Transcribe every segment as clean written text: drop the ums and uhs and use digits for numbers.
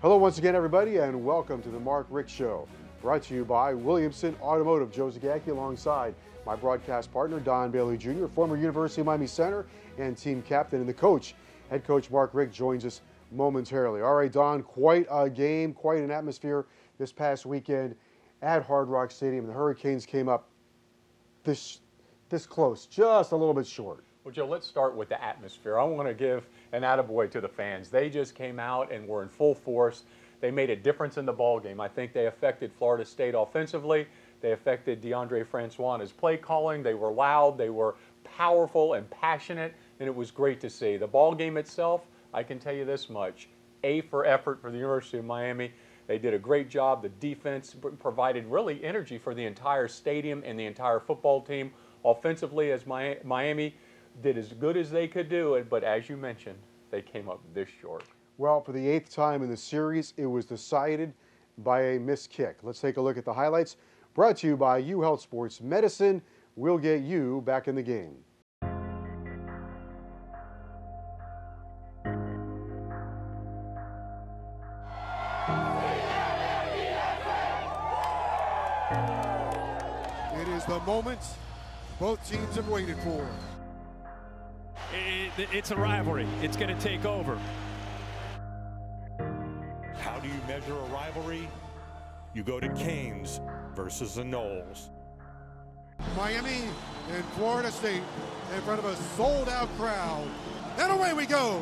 Hello once again, everybody, and welcome to the Mark Richt Show, brought to you by Williamson Automotive. Joe Zagacki alongside my broadcast partner, Don Bailey Jr., former University of Miami center and team captain, and the coach, head coach Mark Richt, joins us momentarily. All right, Don, quite a game, quite an atmosphere this past weekend at Hard Rock Stadium. The Hurricanes came up this close, just a little bit short. Well, Joe, let's start with the atmosphere. I want to give an attaboy to the fans. They just came out and were in full force. They made a difference in the ball game. I think they affected Florida State offensively. They affected DeAndre Francois in his play calling. They were loud. They were powerful and passionate, and it was great to see. The ball game itself, I can tell you this much, A for effort for the University of Miami. They did a great job. The defense provided really energy for the entire stadium and the entire football team. Offensively, as Miami did as good as they could do it, but as you mentioned, they came up this short. Well, for the 8th time in the series, it was decided by a missed kick. Let's take a look at the highlights. Brought to you by UHealth Sports Medicine. We'll get you back in the game. It is the moment both teams have waited for. It's a rivalry. It's going to take over. How do you measure a rivalry? You go to Canes versus the Knowles. Miami and Florida State in front of a sold-out crowd. And away we go.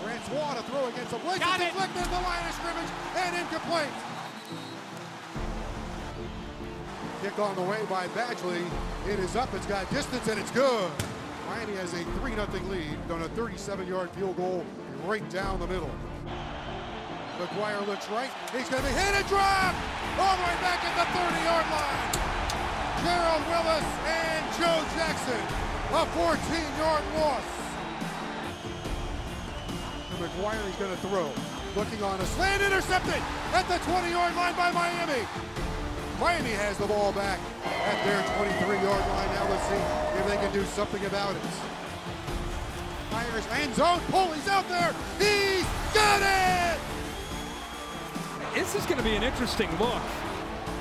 Francois to throw against a Blake. Got it. Deflected the line of scrimmage and incomplete. Kick on the way by Badgley. It is up, it's got distance, and it's good. Miami has a 3-0 lead on a 37-yard field goal right down the middle. McGuire looks right. He's going to be hit and drop all the way back at the 30-yard line. Gerald Willis and Joe Jackson, a 14-yard loss. And McGuire is going to throw. Looking on a slant, intercepted at the 20-yard line by Miami. Miami has the ball back at their 23-yard line. Now let's see if they can do something about it. Fires end zone, pull, he's out there. He's got it! This is going to be an interesting look.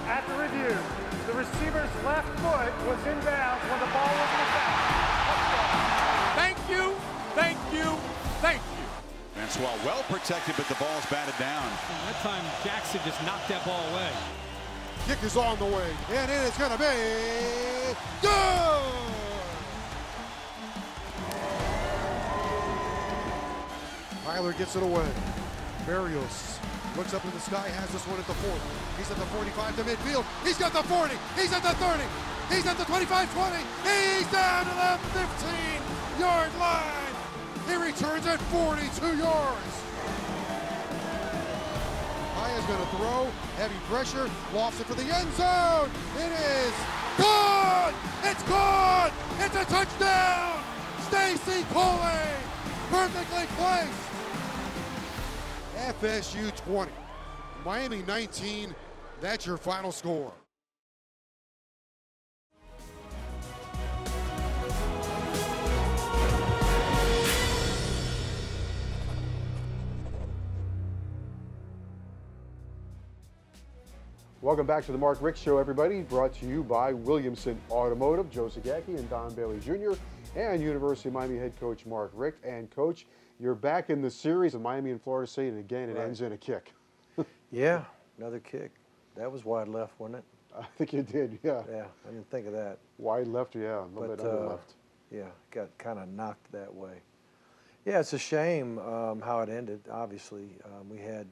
At the review, the receiver's left foot was in bounds when the ball was in the back. Thank you, thank you, thank you. Francois well protected, but the ball's batted down. That time Jackson just knocked that ball away. Kick is on the way, and it is going to be good! Tyler gets it away. Barrios looks up in the sky, has this one at the 40. He's at the 45 to midfield. He's got the 40. He's at the 30. He's at the 25-20. He's down to the 15-yard line. He returns at 42 yards. Is going to throw, heavy pressure, lofts it for the end zone. It is good! It's good! It's a touchdown! Stacy Coley, perfectly placed. FSU 20, Miami 19. That's your final score. Welcome back to the Mark Richt Show, everybody. Brought to you by Williamson Automotive, Joe Zagacki and Don Bailey Jr., and University of Miami head coach Mark Richt. And coach, you're back in the series of Miami and Florida State, and again, it ends in a kick. Yeah, another kick. That was wide left, wasn't it? I think you did, yeah. Yeah, I didn't think of that. Wide left, yeah, a little bit under left. Yeah, got kind of knocked that way. Yeah, it's a shame how it ended, obviously. We had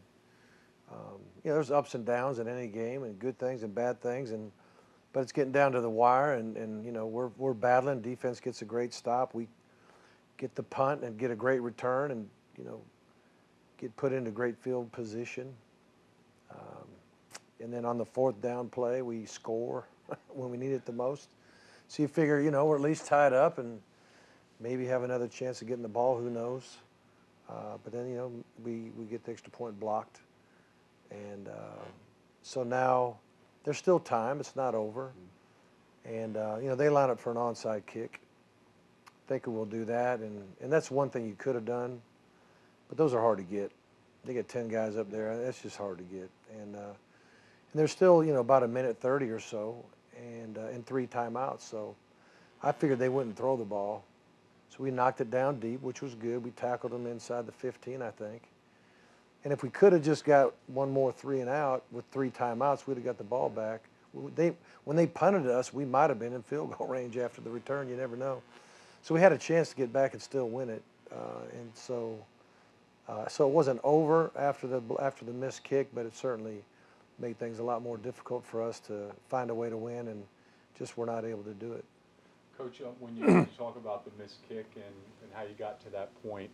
there's ups and downs in any game, and good things and bad things, but it's getting down to the wire, and we're battling. Defense gets a great stop. We get the punt and get a great return, and get put into great field position. And then on the 4th down play, we score when we need it the most. So you figure, we're at least tied up and maybe have another chance of getting the ball. Who knows? But then we get the extra point blocked. And so now there's still time. It's not over. And, they line up for an onside kick. Thinking we'll do that. And that's one thing you could have done. But those are hard to get. They get 10 guys up there. That's just hard to get. And there's still, you know, about a minute 30 or so, and 3 timeouts. So I figured they wouldn't throw the ball. So we knocked it down deep, which was good. We tackled them inside the 15, I think. And if we could have just got one more 3 and out with 3 timeouts, we'd have got the ball back. When they punted us, we might have been in field goal range after the return. You never know. So we had a chance to get back and still win it. And so it wasn't over after the missed kick, but it certainly made things a lot more difficult for us to find a way to win, and just were not able to do it. Coach, when you talk about the missed kick and how you got to that point,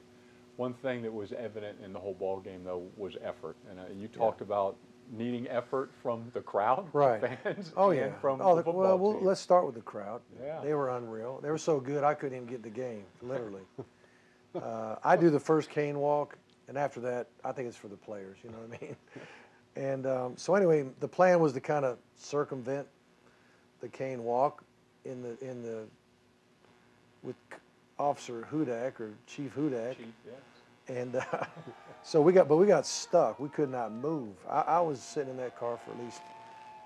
one thing that was evident in the whole ball game, though, was effort. And you talked about needing effort from the crowd, right? Fans, oh yeah. And from the football well, team. Let's start with the crowd. Yeah. They were unreal. They were so good I couldn't even get the game, literally. I do the first cane walk, and after that, I think it's for the players. You know what I mean? And so anyway, the plan was to kind of circumvent the cane walk with Officer Hudak or Chief Hudak. Chief, yes. And so we got stuck. We could not move. I was sitting in that car for at least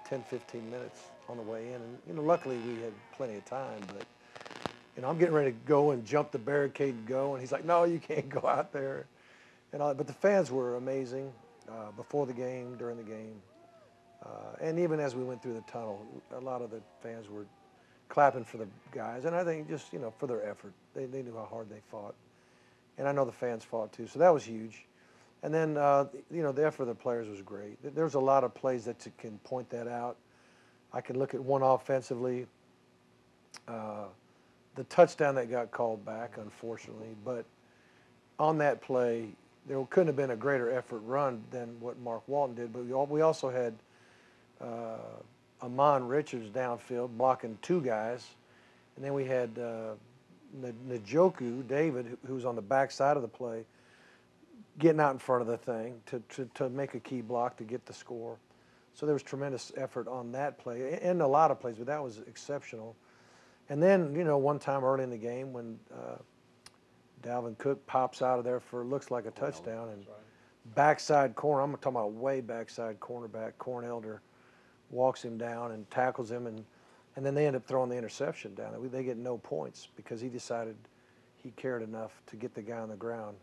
10, 15 minutes on the way in, and you know, luckily we had plenty of time. But you know, I'm getting ready to go and jump the barricade and go, and he's like, "No, you can't go out there." But the fans were amazing before the game, during the game, and even as we went through the tunnel, a lot of the fans were clapping for the guys, and I think just for their effort. They knew how hard they fought, and I know the fans fought too. So that was huge. And then the effort of the players was great. There's a lot of plays that can point that out. I can look at one offensively. The touchdown that got called back, unfortunately, but on that play, there couldn't have been a greater effort run than what Mark Walton did. But we also had Amon Richards downfield blocking 2 guys, and then we had Njoku David, who was on the back side of the play, getting out in front of the thing to make a key block to get the score. So there was tremendous effort on that play, and a lot of plays, but that was exceptional. And then, one time early in the game when Dalvin Cook pops out of there for looks like a touchdown, and backside corner, I'm talking about way backside cornerback, Corn Elder walks him down and tackles him, and then they end up throwing the interception down. They get no points because he decided he cared enough to get the guy on the ground.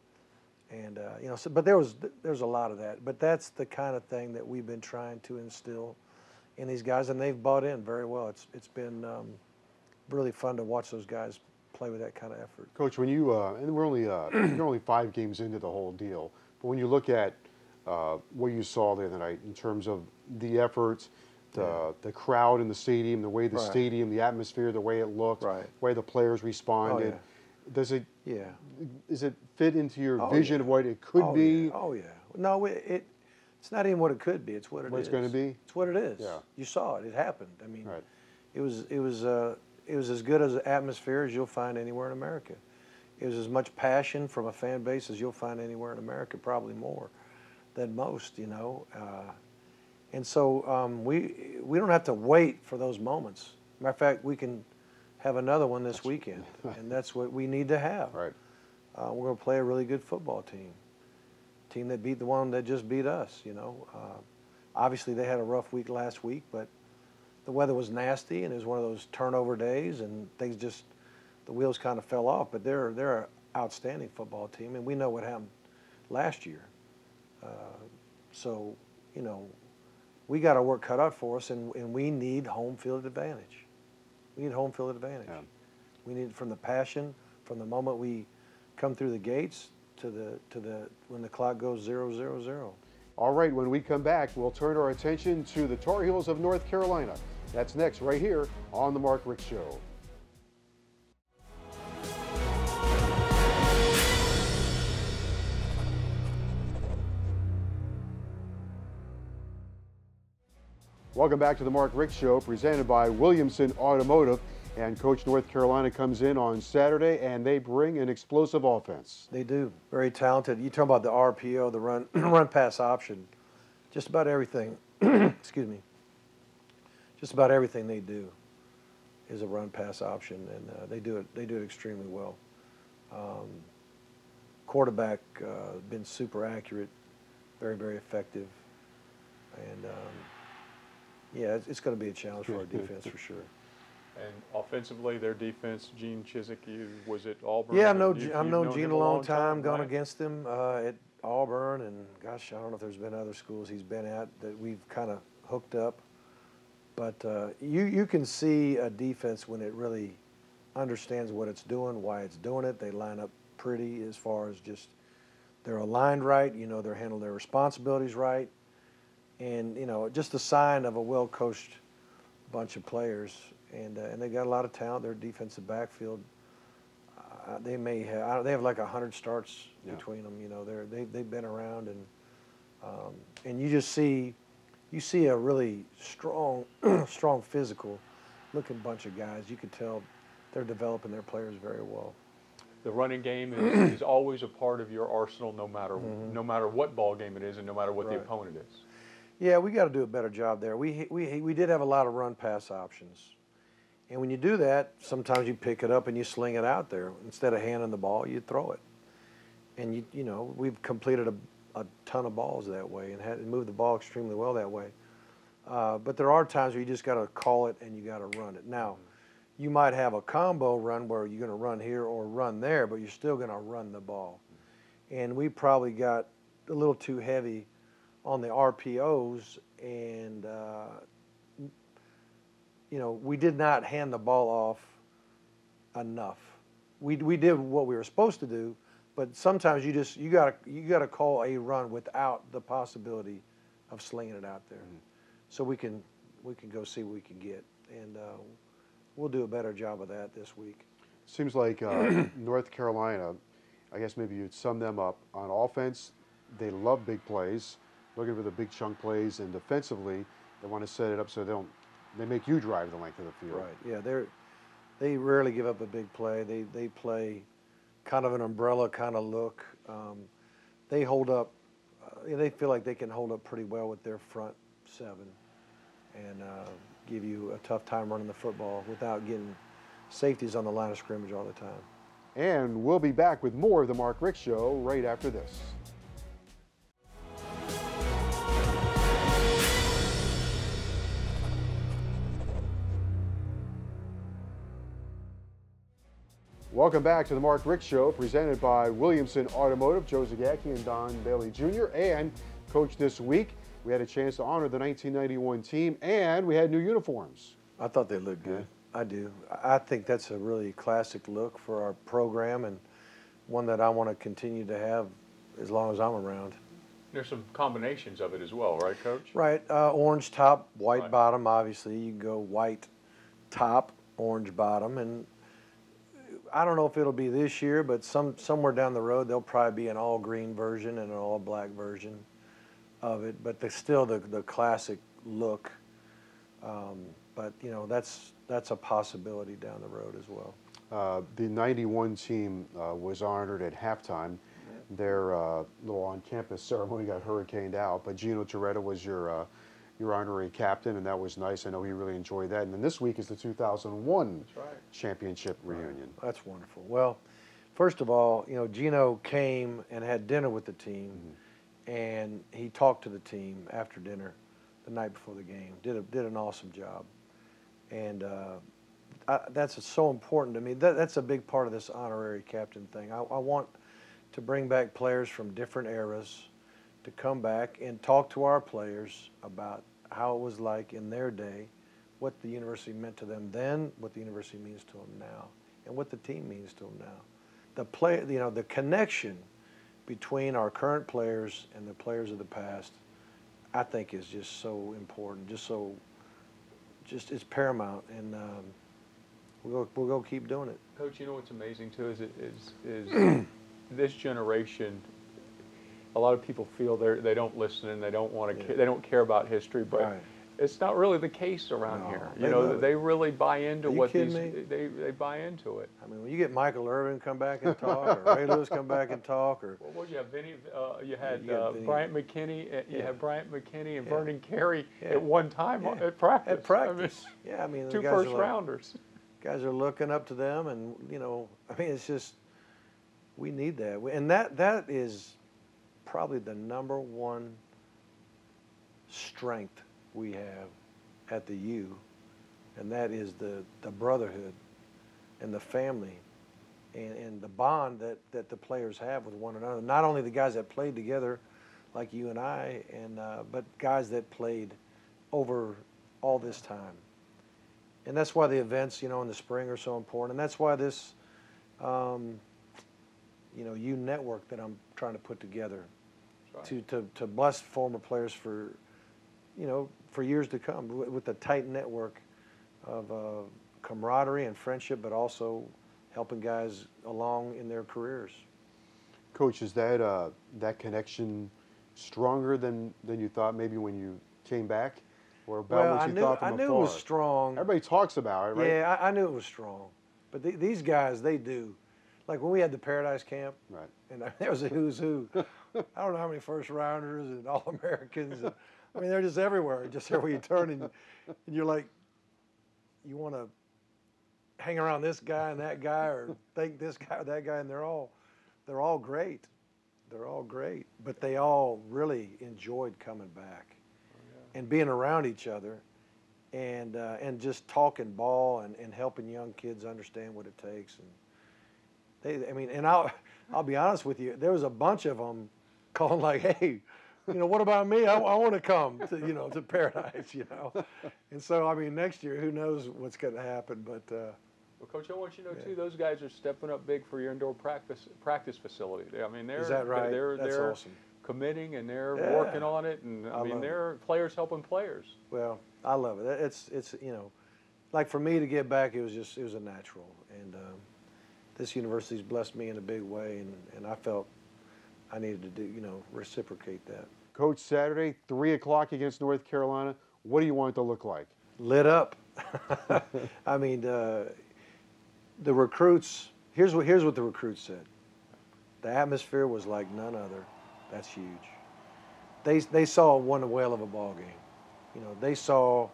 And but there's a lot of that. But that's the kind of thing that we've been trying to instill in these guys, and they've bought in very well. It's been really fun to watch those guys play with that kind of effort. Coach, when you and we're only you're only 5 games into the whole deal, but when you look at what you saw there tonight in terms of the efforts, the crowd in the stadium, the way the stadium, the atmosphere, the way it looked, the way the players responded. Does it fit into your vision of what it could be? Oh yeah. No, it's not even what it could be. It's what it is. What it's going to be. It's what it is. Yeah. You saw it. It happened. I mean, it was as good as an atmosphere as you'll find anywhere in America. It was as much passion from a fan base as you'll find anywhere in America, probably more than most. And so we don't have to wait for those moments. Matter of fact, we can have another one this weekend, and that's what we need to have. Right. We're going to play a really good football team that beat the one that just beat us. Obviously they had a rough week last week, but the weather was nasty, and it was one of those turnover days, and things the wheels kind of fell off. But they're an outstanding football team, and we know what happened last year. So we got our work cut out for us, and we need home field advantage. We need home field advantage. Yeah. We need it from the passion, from the moment we come through the gates to the when the clock goes 0-0-0. All right, when we come back, we'll turn our attention to the Tar Heels of North Carolina. That's next right here on the Mark Richt Show. Welcome back to the Mark Richt Show, presented by Williamson Automotive. And Coach, North Carolina comes in on Saturday, and they bring an explosive offense. They do. Very talented. You talk about the RPO, the run-pass option. Just about everything, excuse me, just about everything they do is a run-pass option, and they do it extremely well. Quarterback been super accurate. very, very effective. And, yeah, it's going to be a challenge for our defense for sure. And offensively, their defense, Gene Chiswick, was it Auburn? Yeah, I've known Gene him a long time, gone right? against him at Auburn, and gosh, I don't know if there's been other schools he's been at that we've kind of hooked up. But you can see a defense when it really understands what it's doing, why it's doing it. They line up pretty as far as just they're aligned right, you know, they're handling their responsibilities right. And, you know, just a sign of a well-coached bunch of players. And they got a lot of talent. Their defensive backfield, they have like 100 starts between them. You know, they've been around, and you just see a really strong physical looking bunch of guys. You could tell they're developing their players very well. The running game is always a part of your arsenal, no matter what ball game it is, and no matter what the opponent is. Yeah, we got to do a better job there. We did have a lot of run-pass options. And when you do that, sometimes you pick it up and you sling it out there. Instead of handing the ball, you throw it. And, you know, we've completed a ton of balls that way and moved the ball extremely well that way. But there are times where you just got to call it and you got to run it. Now, you might have a combo run where you're going to run here or run there, but you're still going to run the ball. And we probably got a little too heavy on the RPOs, and you know, we did not hand the ball off enough. We did what we were supposed to do, but sometimes you gotta call a run without the possibility of slinging it out there. So we can go see what we can get, and we'll do a better job of that this week. Seems like North Carolina, I guess maybe you'd sum them up. On offense, they love big plays, looking for the big chunk plays, and defensively, they want to set it up so they make you drive the length of the field. Right. Yeah, they rarely give up a big play. They play kind of an umbrella kind of look. They hold up. They feel like they can hold up pretty well with their front seven, and give you a tough time running the football without getting safeties on the line of scrimmage all the time. And we'll be back with more of the Mark Richt Show right after this. Welcome back to the Mark Richt Show, presented by Williamson Automotive. Joe Zagacki and Don Bailey Jr. And, Coach, this week we had a chance to honor the 1991 team, and we had new uniforms. I thought they looked good. I do. I think that's a really classic look for our program, and one that I want to continue to have as long as I'm around. There's some combinations of it as well, right, Coach? Right. Orange top, white bottom, obviously. You can go white top, orange bottom, and I don't know if it'll be this year, but somewhere down the road there'll probably be an all green version and an all black version of it. But still the classic look. But you know, that's a possibility down the road as well. The 91 team was honored at halftime. Their little on-campus ceremony got hurricaned out, but Gino Toretta was your honorary captain, and that was nice. I know he really enjoyed that. And then this week is the 2001 championship reunion. That's wonderful. Well, first of all, you know, Gino came and had dinner with the team, and he talked to the team after dinner the night before the game. Did an awesome job, and that's so important to me. That's a big part of this honorary captain thing. I want to bring back players from different eras to come back and talk to our players about how it was like in their day, what the university meant to them then, what the university means to them now, and what the team means to them now. The connection between our current players and the players of the past, I think, is just so important. It's paramount, and we'll go keep doing it. Coach, you know what's amazing too is this generation. A lot of people feel they don't listen and they don't want to. They don't care about history, but it's not really the case around here. You know, they really buy into what these. They buy into it. I mean, when you get Michael Irvin come back and talk, or Ray Lewis come back and talk, or what you have, Vinny, you had Bryant McKinney. You had Bryant McKinney and Vernon Carey at one time at practice. At practice, I mean, two first rounders. Guys are looking up to them, and you know, I mean, it's just we need that, and that is probably the #1 strength we have at the U, and that is the brotherhood and the family and the bond that the players have with one another. Not only the guys that played together like you and I, but guys that played over all this time. And that's why the events, in the spring are so important. And that's why this, U network that I'm trying to put together to bless former players for years to come with a tight network of camaraderie and friendship, but also helping guys along in their careers. Coach, is that connection stronger than you thought maybe when you came back? Or about what you thought from afar? I knew it was strong. Everybody talks about it, right? Yeah, I knew it was strong. But these guys, they do. Like when we had the Paradise Camp, right? And there was a who's who. I don't know how many first rounders and All-Americans. I mean, they're just everywhere. Just everywhere you turn, and you're like, you want to hang around this guy and that guy, or think this guy or that guy, and they're all great. They're all great. But they all really enjoyed coming back. And being around each other, and just talking ball and helping young kids understand what it takes. And I'll be honest with you, there was a bunch of them calling like, hey, what about me? I want to come to to Paradise, And so next year, who knows what's going to happen? But well, Coach, I want you to know too, those guys are stepping up big for your indoor practice facility. They're is that right? That's awesome. Committing and they're working on it, and they're players helping players. Well, I love it. It's like for me to get back, it was a natural, and this university's blessed me in a big way, and I felt I needed to do reciprocate that. Coach, Saturday 3 o'clock against North Carolina. What do you want it to look like? Lit up. The recruits. Here's what the recruits said. The atmosphere was like none other. That's huge. They saw one whale of a ball game. They saw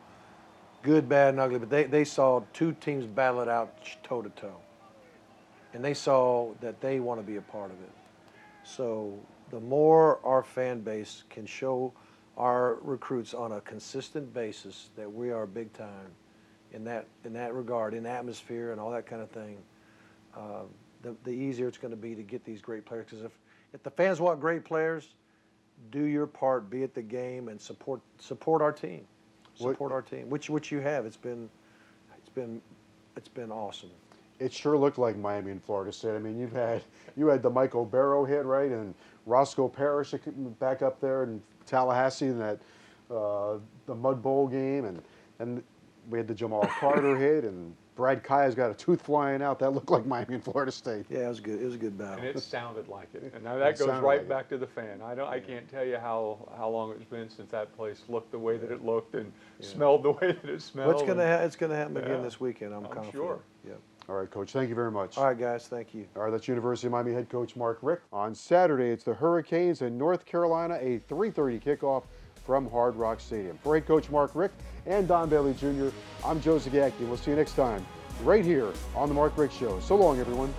good, bad, and ugly, but they saw two teams battle it out toe to toe. And they saw that they want to be a part of it. So the more our fan base can show our recruits on a consistent basis that we are big time in that regard, in atmosphere and all that kind of thing, the easier it's going to be to get these great players. Because if the fans want great players, do your part, be at the game, and support our team. Support our team, which you have. It's been awesome. It sure looked like Miami and Florida State. You had the Michael Barrow hit, right, and Roscoe Parrish back up there in Tallahassee in that the Mud Bowl game, and we had the Jamal Carter hit, and Brad Kaya's got a tooth flying out. That looked like Miami and Florida State. Yeah, it was good. It was a good battle. And it sounded like it. And now that goes right back to the fan. I can't tell you how long it's been since that place looked the way that it looked and smelled the way that it smelled. Well, it's gonna happen again this weekend. I'm confident. Sure. Yeah. All right, Coach, thank you very much. All right, guys, thank you. All right, that's University of Miami head coach Mark Richt. On Saturday, it's the Hurricanes in North Carolina, a 3:30 kickoff from Hard Rock Stadium. For head coach Mark Richt and Don Bailey Jr., I'm Joe Zagacki. We'll see you next time right here on the Mark Richt Show. So long, everyone.